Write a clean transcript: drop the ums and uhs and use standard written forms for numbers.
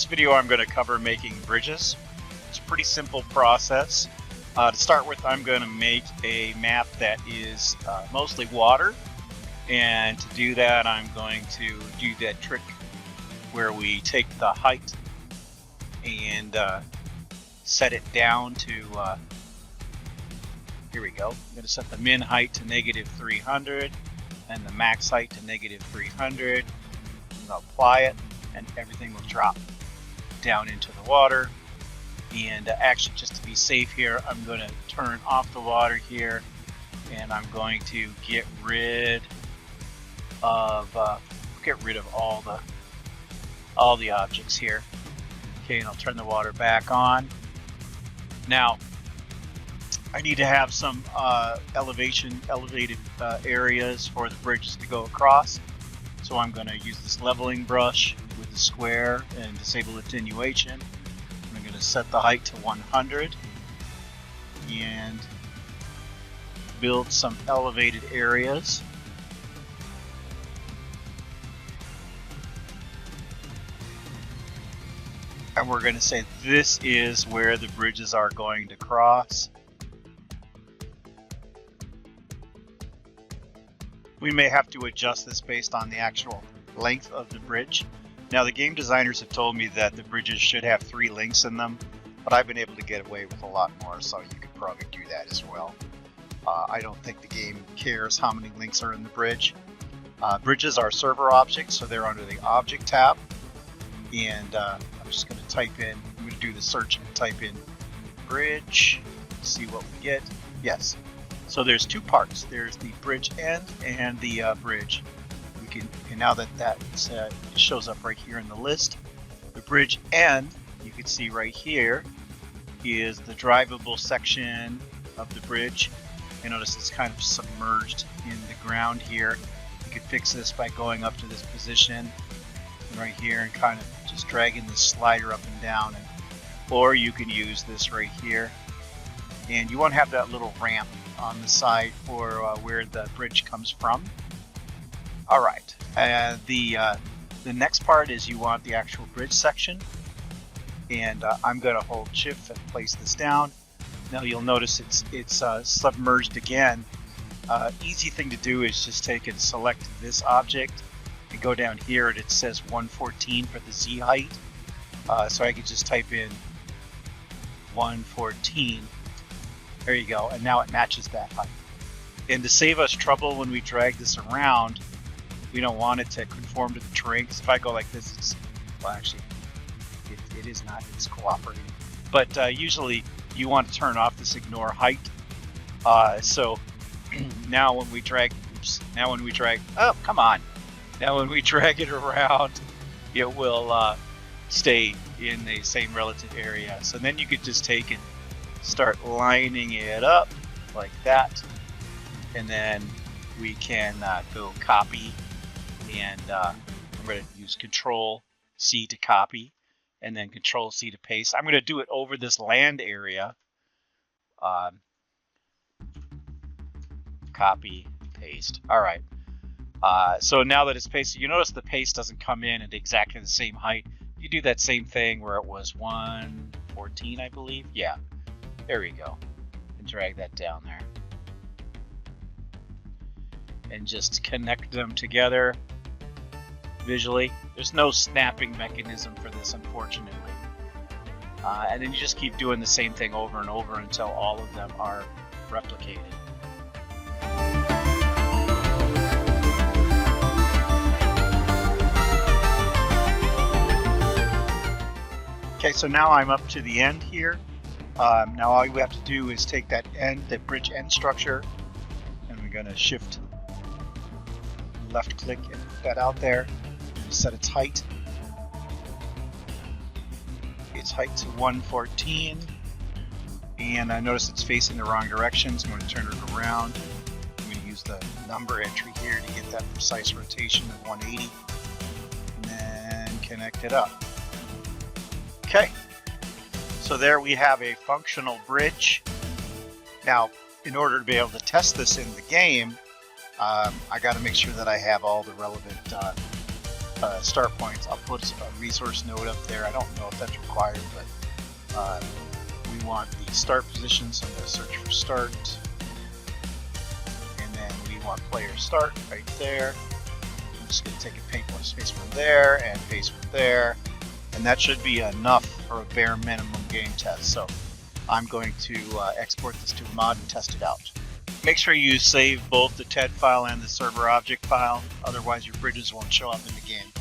video I'm going to cover making bridges. It's a pretty simple process. To start with, I'm going to make a map that is mostly water, and to do that I'm going to do that trick where we take the height and set it down to here we go. I'm going to set the min height to -300 and the max height to -300. I'll apply it and everything will drop down into the water. And actually, just to be safe here, I'm going to turn off the water here, and I'm going to get rid of all the objects here. Okay, and I'll turn the water back on. Now, I need to have some elevated areas for the bridges to go across. So I'm going to use this leveling brush with the square and disable attenuation. I'm going to set the height to 100 and build some elevated areas. And we're going to say this is where the bridges are going to cross. We may have to adjust this based on the actual length of the bridge. Now, the game designers have told me that the bridges should have 3 links in them, but I've been able to get away with a lot more, so you could probably do that as well. I don't think the game cares how many links are in the bridge. Bridges are server objects, so they're under the Object tab. And I'm just going to type in, I'm going to do the search and type in bridge, see what we get. Yes. So there's 2 parts. There's the bridge end and the bridge. And now that shows up right here in the list. The bridge end, you can see right here, is the drivable section of the bridge. You notice it's kind of submerged in the ground here. You can fix this by going up to this position right here and kind of just dragging the slider up and down. Or you can use this right here. And you won't have that little ramp on the side for where the bridge comes from. All right, the next part is you want the actual bridge section, and I'm going to hold Shift and place this down. Now you'll notice it's submerged again. Easy thing to do is just take and select this object and go down here, and it says 114 for the Z height. So I could just type in 114. There you go, and now it matches that height. And to save us trouble when we drag this around, we don't want it to conform to the terrain. Because if I go like this, well, actually, it is not. It's cooperating. But usually, you want to turn off this ignore height. So now when we drag, oh, come on. Now when we drag it around, it will stay in the same relative area. So then you could just take and start lining it up like that, and then we can go copy, and I'm going to use Control-C to copy, and then Control-C to paste. I'm going to do it over this land area. Copy, paste. All right. So now that it's pasted, you notice the paste doesn't come in at exactly the same height. You do that same thing where it was 114, I believe. Yeah. There we go. And drag that down there. And just connect them together visually. There's no snapping mechanism for this, unfortunately. And then you just keep doing the same thing over and over until all of them are replicated. Okay, so now I'm up to the end here. Now all we have to do is take that bridge end structure, and we're going to shift left click and put that out there and set its height. Its height to 114, and I notice it's facing the wrong direction, so I'm going to turn it around. I'm going to use the number entry here to get that precise rotation of 180, and then connect it up. Okay. So there we have a functional bridge. Now, in order to be able to test this in the game, I got to make sure that I have all the relevant start points. I'll put a resource node up there. I don't know if that's required, but we want the start position, so I'm going to search for start. And then we want player start right there. I'm just going to take and paint one space from there and paste from there. And that should be enough for a bare minimum game test. So I'm going to export this to a mod and test it out. Make sure you save both the TED file and the server object file, otherwise your bridges won't show up in the game.